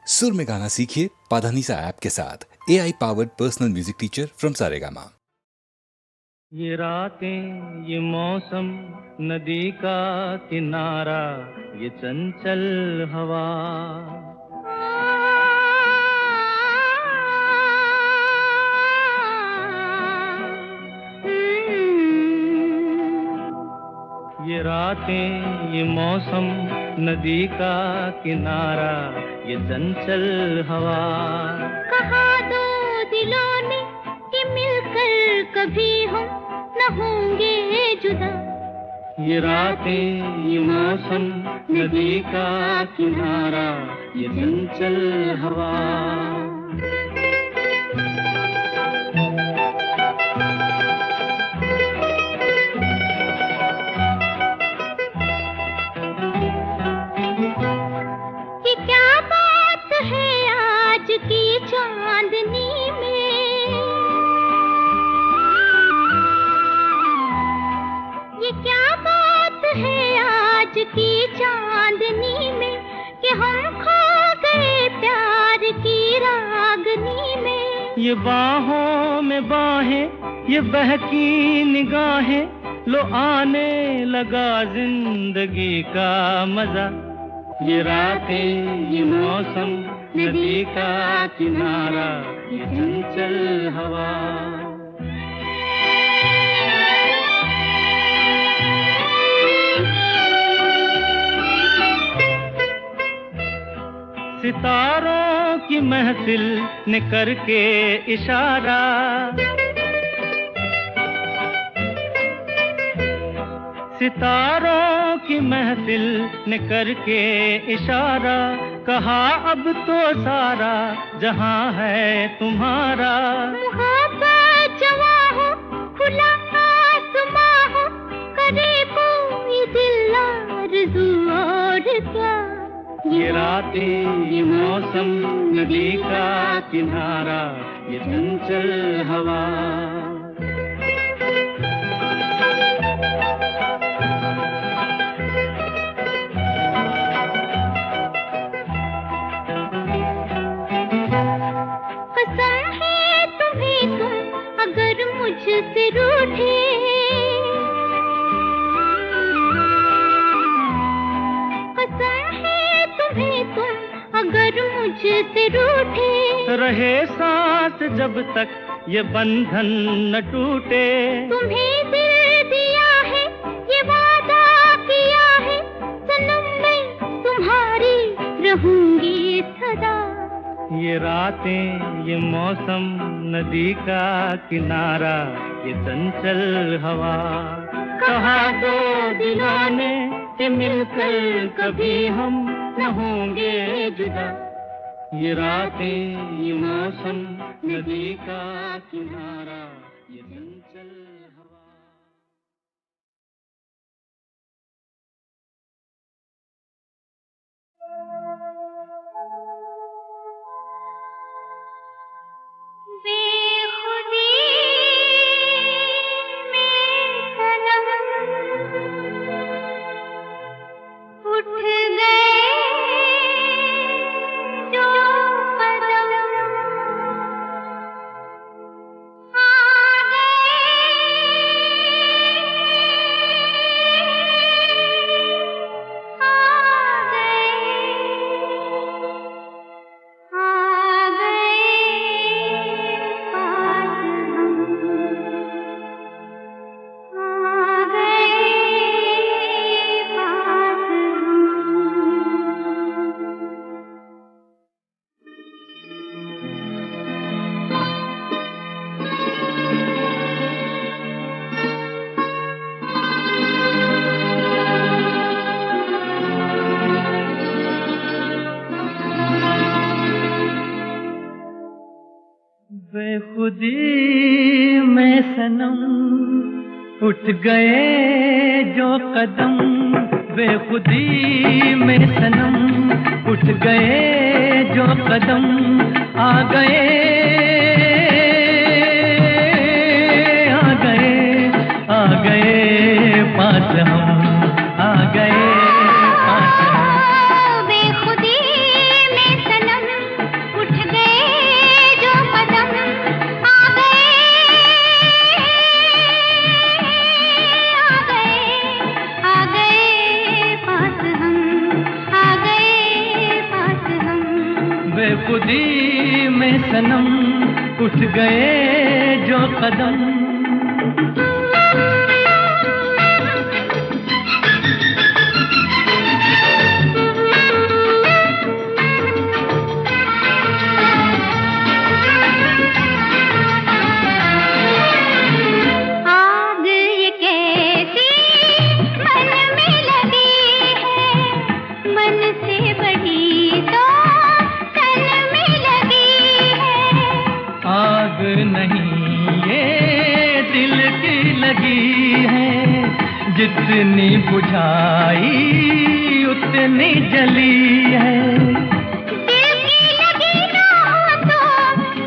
सुर में गाना सीखिए पाधानीसा ऐप के साथ। AI powered personal music teacher from Saregama. ये रातें, ये मौसम, नदी का किनारा, ये चंचल हवा, ये रातें, ये मौसम, नदी का किनारा, ये चंचल हवा। कहा दो दिलों ने कि मिलकर कभी हम न होंगे जुदा। ये रातें, ये मौसम, नदी का किनारा, ये चंचल हवा। ये क्या बात है आज की चांदनी में, ये क्या बात है आज की चांदनी में कि हम खो गए प्यार की रागनी में। ये बाहों में बाहें, ये बहकी निगाहें, लो आने लगा जिंदगी का मजा। ये रातें, ये मौसम, नदी का किनारा, ये चंचल हवा। सितारों की महफिल ने करके इशारा, सितारों की महफिल ने करके इशारा, कहा अब तो सारा जहां है तुम्हारा। मोहब्बत जवां हो, खुला आसमां हो, करे कोई दिल आरज़ू और क्या। ये रातें, ये मौसम, नदी का किनारा, ये चंचल हवा। कसम है तुम्हें तुम अगर मुझसे रूठे, कसम है तुम्हें तुम अगर मुझसे रूठे, रहे साथ जब तक ये बंधन न टूटे। तुम्हें दिल दिया है, ये वादा किया है, सनम मैं तुम्हारी रहूंगी सदा। ये रातें, ये मौसम, नदी का किनारा, ये चंचल हवा। कहा दो दिलों ने कि मिलकर कभी हम न होंगे जुदा। ये रातें, ये मौसम, नदी का किनारा, ये चंचल हवा। बेखुदी में सनम उठ गए जो कदम, आ बेखुदी में सनम उठ गए जो कदम, बेखुदी में सनम उठ गए जो कदम, आ गए आ गए आ गए पास हम, आ गए पास हम। बेखुदी में सनम बेखुदी में सनम उठ गए जो कदम। जितनी बुझाई उतनी जली है। दिल की लगी ना हो तो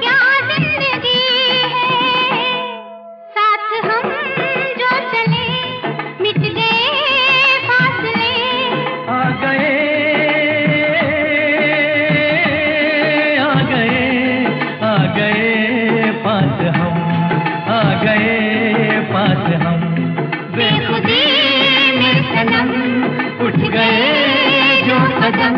क्या जिंदगी है। साथ हम जो चले मिट गए फासले। आ गए आ गए आ गए पास हम, आ गए पास हम। बेखुदी में सनम उठ गए जो कदम।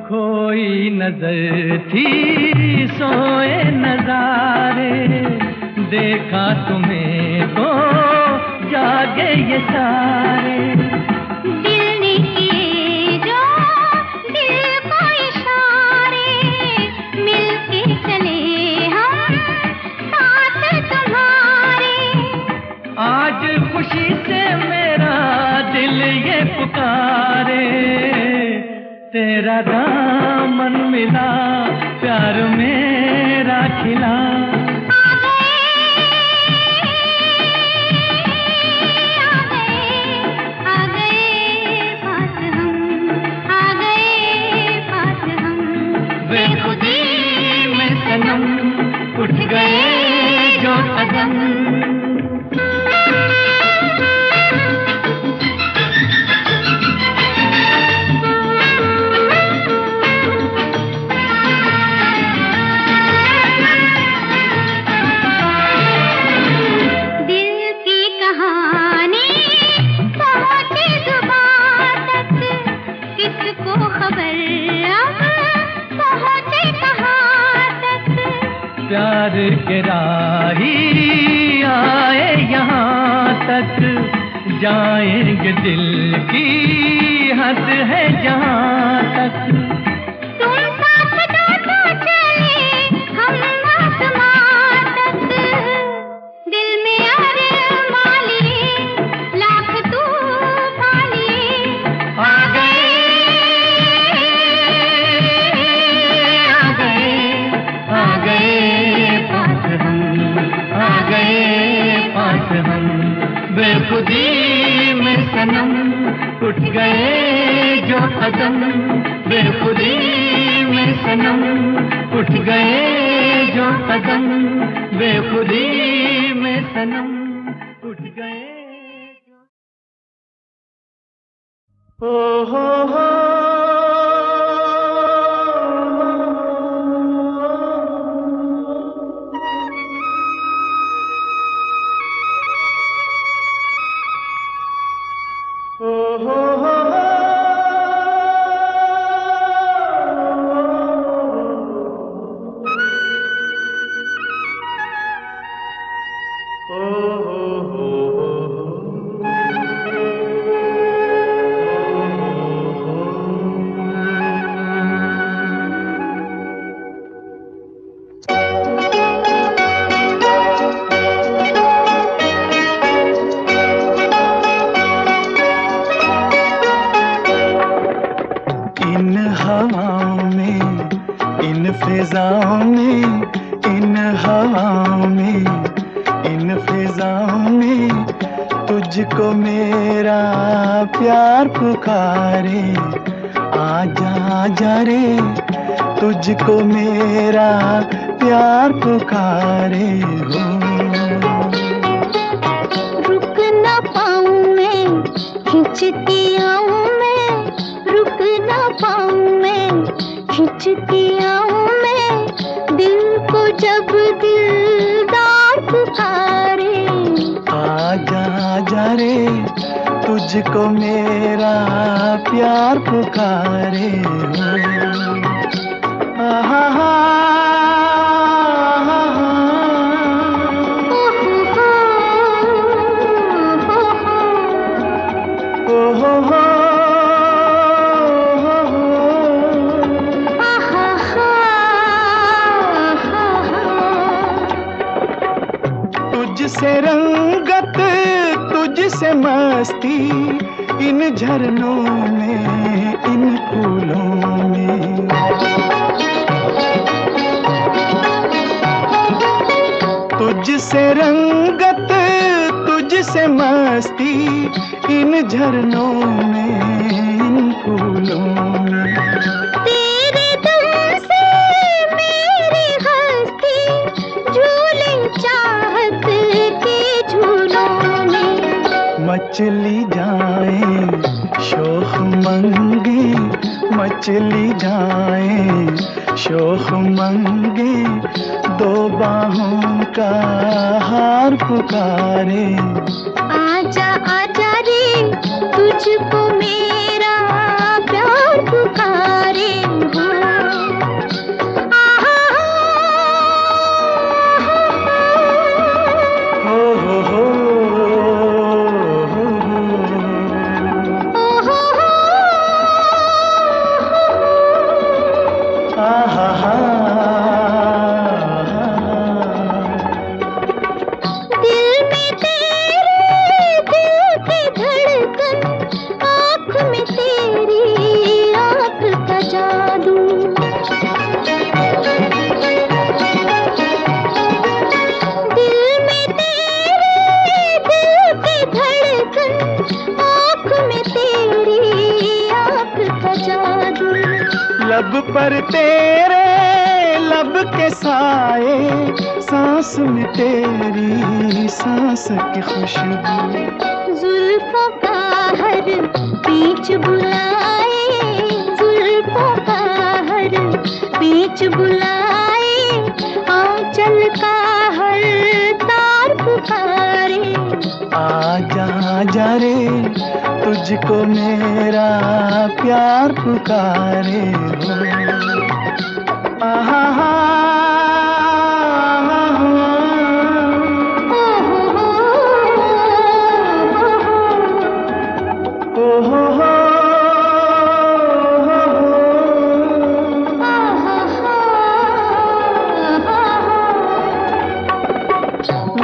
खोई नजर थी सोए नजारे, देखा तुम्हें तो जागे ये सारे। दिल ने किए जो दिल को इशारे, मिलके चले हम साथ तुम्हारे। आज खुशी से मेरा दिल ये पुकारे, तेरा दामन मिला प्यार मेरा खिला। उठ गए जो कदम। दिल की कहानी पहुंचे जुबान तक, किसको खबर अब पहुंचे कहाँ तक। प्यार के राही आए यहाँ तक, जाएंगे दिल की हद है जहाँ तक। तुम साथ दो तो चले हम आसमां तक। दिल में अरमां लिए लाख तूफान लिए। आ गए आ गए आ गए पास हम, आ गए पास हम। बेखुदी में सनम उठ गए जो कदम। बेखुदी में सनम उठ गए जो कदम। बेखुदी में सनम उठ गए जो। ओ हो फिजाओं में, इन हवाओं में, इन फिजाओं में तुझको मेरा प्यार पुकारे। आजा आजा रे तुझको मेरा प्यार पुकारे हो। रुक ना पाऊं मैं, खिंचती आऊं मैं, रुक ना पाऊं खिंचती आऊं मैं दिल को जब दिलदार पुकारे। आजा आजा रे तुझको मेरा प्यार पुकारे हो। आहा हा तुझसे रंगत तुझसे मस्ती इन झरनों में इन फूलों में। तुझसे रंगत तुझसे मस्ती इन झरनों में इन फूलों में। तेरे दम से मेरी हस्ती झूले चाहत के झूलों में। मचली जाए शोख मंगे मचली जाए शोख मंगे दो बाहों का हार पुकारे। आजा आजा रे तुझको मेरा प्यार पुकारे हो। आहा हो हो आहा हा। दिल में तेरे दिल की धड़कन, आँख में तेरी आँख का जादू। दिल में तेरे दिल की धड़कन, आँख में तेरी आँख का जादू। लब पर तेरे लब के साए सांस में तेरी सांस की खुशबू। जुल्फों का हर बीच बुलाए, जुल्फों का हर बीच बुलाए, आंचल का हर तार पुकारे। आजा आजा रे तुझको मेरा प्यार पुकारे हो। आहा हा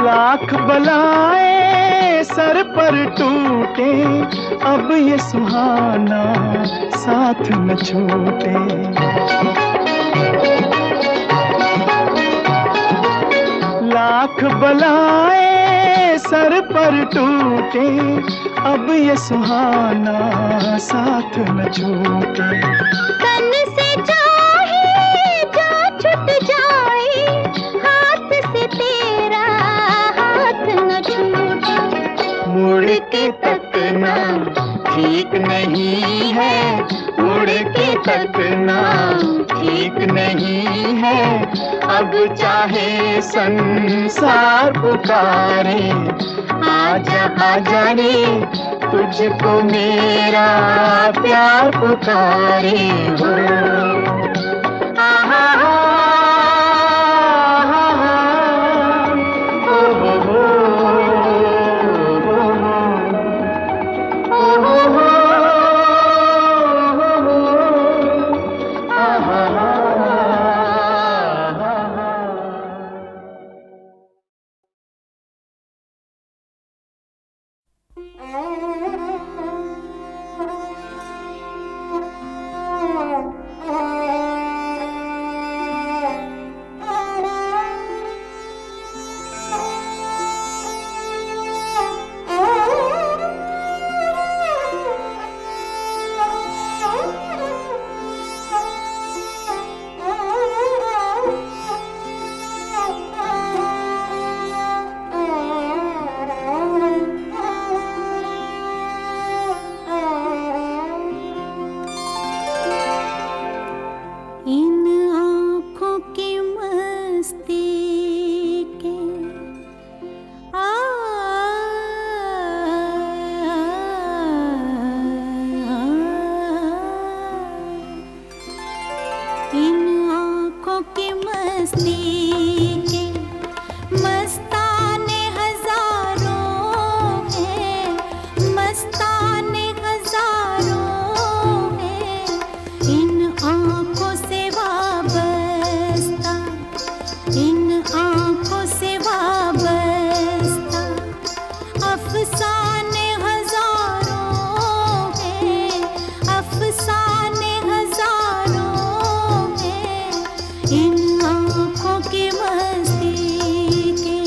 लाख बलाएं सर पर टूटे अब ये सुहाना साथ न छूटे। लाख बलाएं सर पर टूटे अब ये सुहाना साथ न छूटे। तन से चाहे जा छूट जाए, हाथ से तेरा हाथ न छूटे। मुड़ के तकना ठीक नहीं है, मुड़ के तकना ठीक नहीं है, अब चाहे संसार पुकारे। आजा आजा रे तुझको मेरा प्यार पुकारे हो। आहा हा इन आँखों की मस्ती के मस्ताने हजारों हैं, मस्ताने हजारों हैं, इन आँखों से वाबस्ता, इन आँखों से वाबस्ता, अफसाने हजारों हैं, अफसाने हजारों हैं, इन आँखों की मस्ती के।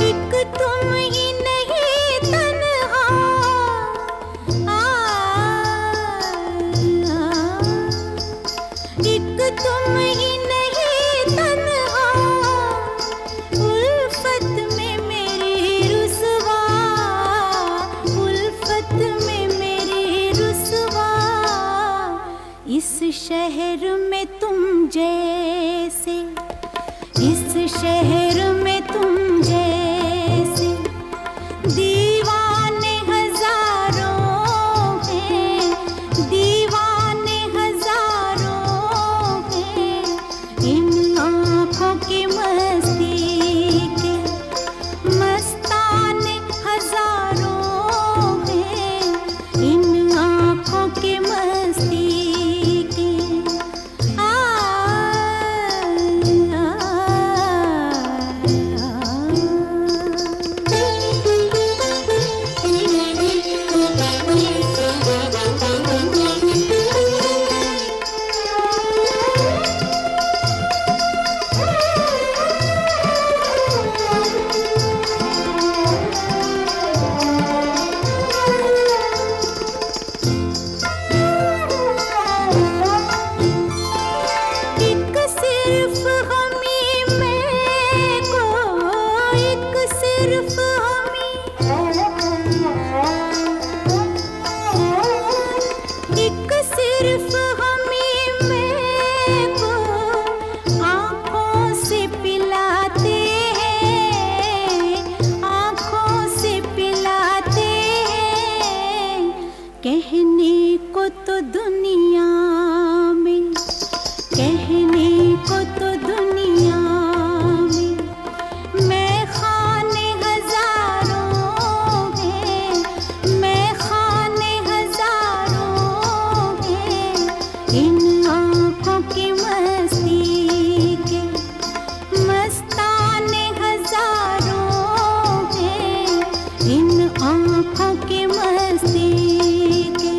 एक तुम ही नहीं तन्हा, एक तुम ही नहीं तन्हा, उल्फत में मेरी रुसवा, उल्फत में मेरी रुसवा, इस शहर में तुम जैसे, इस शहर में तुम जैसे दीवाने हजारों हैं, दीवाने हजारों हैं, इन आँखों की मस्ती के मस्ताने हजारों हैं, इन आँखों की मस्ती के। आ एक सिर्फ हमी मैं को, एक सिर्फ हमी, एक सिर्फ हमी मैं को आँखों से पिलाते हैं, आँखों से पिलाते हैं, कहने को तो दुनिया में, कहने को तो दुनिया में मैं खाने हजारों हैं, मैं खाने हजारों हैं, इन आँखों की मस्ती के मस्ताने हजारों हैं, इन आँखों की मस्ती के।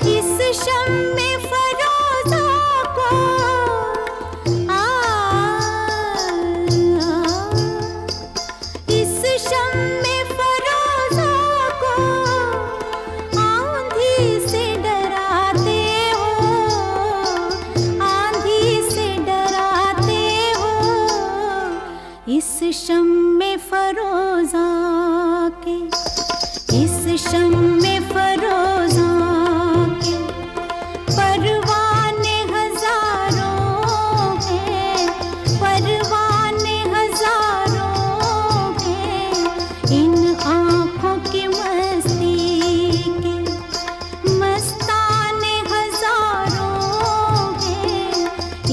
इस शम्मे फरोज़ा को इस शम्मे फरोज़ा को आंधी से डराते हो, आंधी से डराते हो, इस शम्मे फरोज़ा के, इस शम्मे फरोज़ा के परवाने हजारों हैं, परवाने हजारों हैं, इन आँखों की मस्ती के मस्ताने हजारों हैं,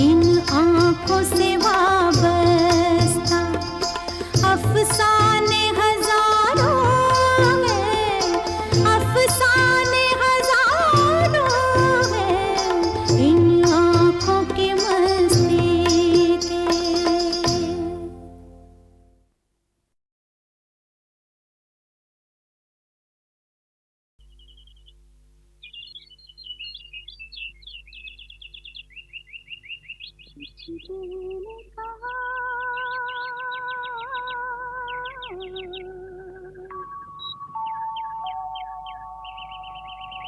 इन आँखों से वाबस्ता, अफसाने हजारों हैं, अफसाने कुछ दिल ने कहा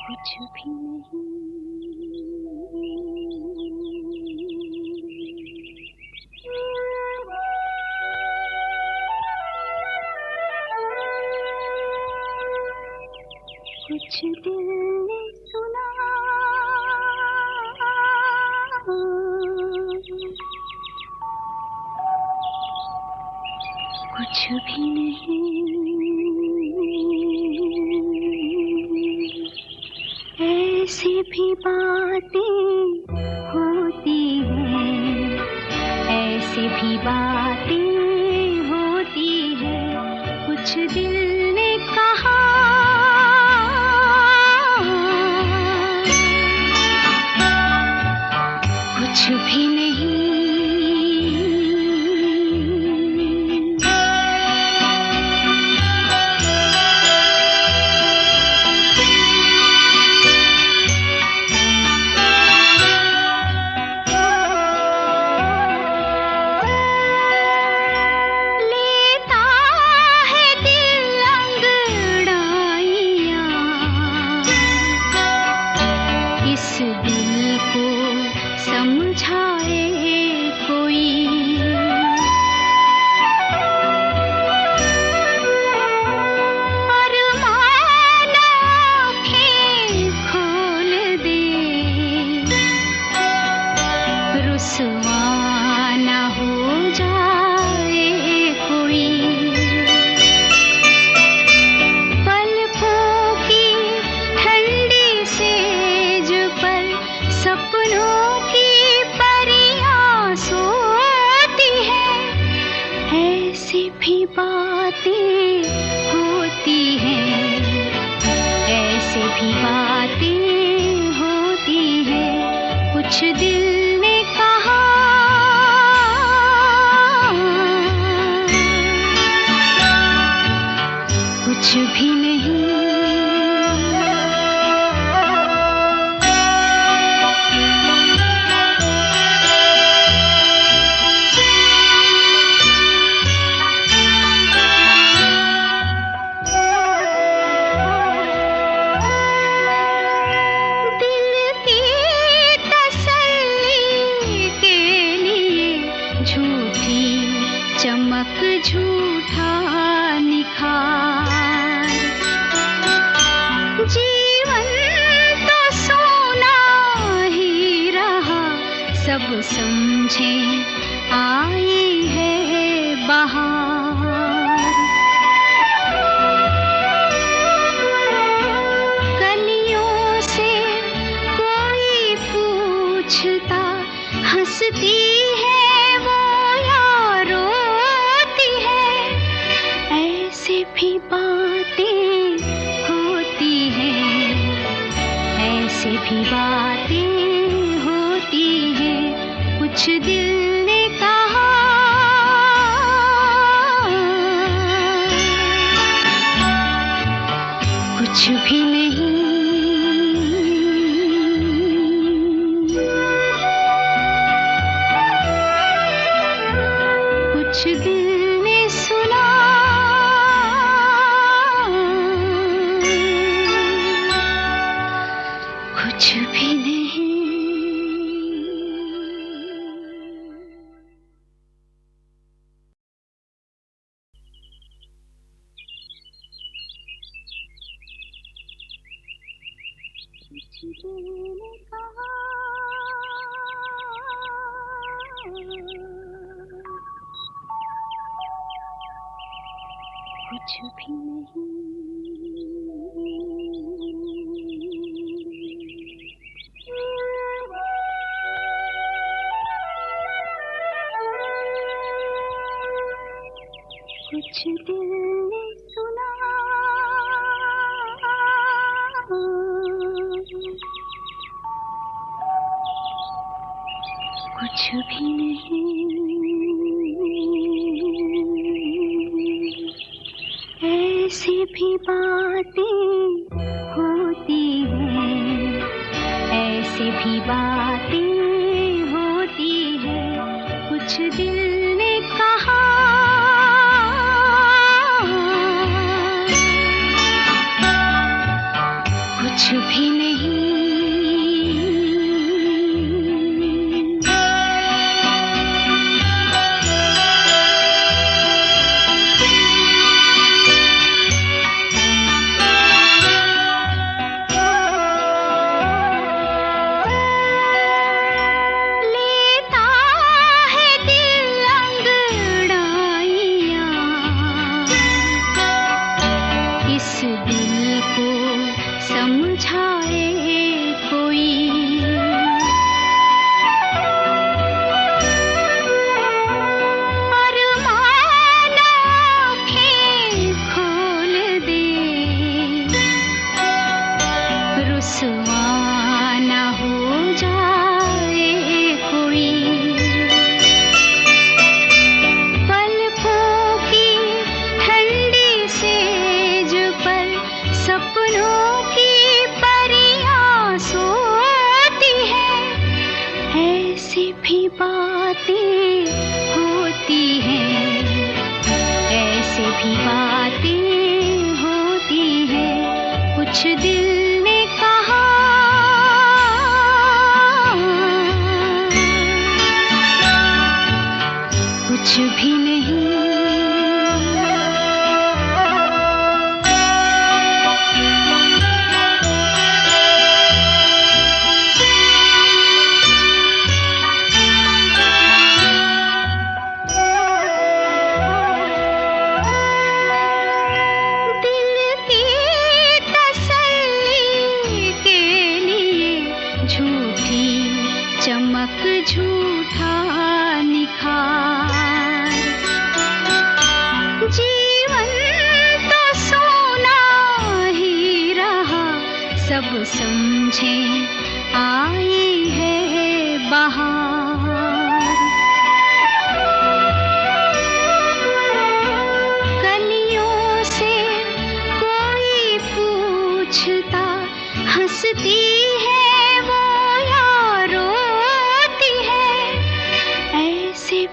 कुछ भी नहीं। कुछ दिल ने सुना कुछ भी नहीं। ऐसी भी बातें होती हैं, ऐसी भी बातें होती हैं। कुछ दिल ने कहा कुछ भी नहीं। कुछ दिल ने कहा कुछ भी नहीं। चमक झूठा निखार, जीवन तो सोना ही रहा, सब समझे आई है बहार। कलियों से कोई पूछता हंसती है भी बातें होती हैं, ऐसे भी बातें होती हैं। कुछ दिल ने कहा कुछ भी नहीं। कुछ दिल ने सुना कुछ भी नहीं। कुछ दिल ने कहा कुछ भी नहीं। कुछ दिल ने सुना कुछ भी नहीं। ऐसी भी बातें होती हैं, ऐसी भी बातें होती हैं। भी बातें होती हैं, ऐसे भी बातें होती हैं, कुछ दिल ने कहा कुछ भी नहीं। चमक झूठा निखार, जीवन तो सोना ही रहा, सब समझे आई है बहार। कलियों से कोई पूछता, हंसती है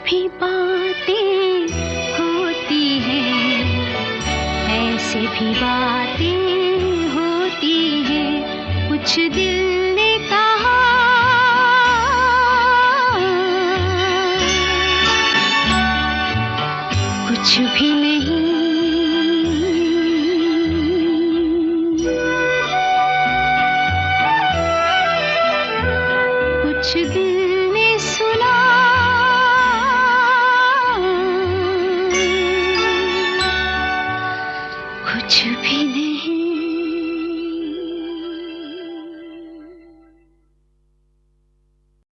भी बातें होती हैं, ऐसे भी बातें होती हैं, कुछ दिल ने कहा कुछ भी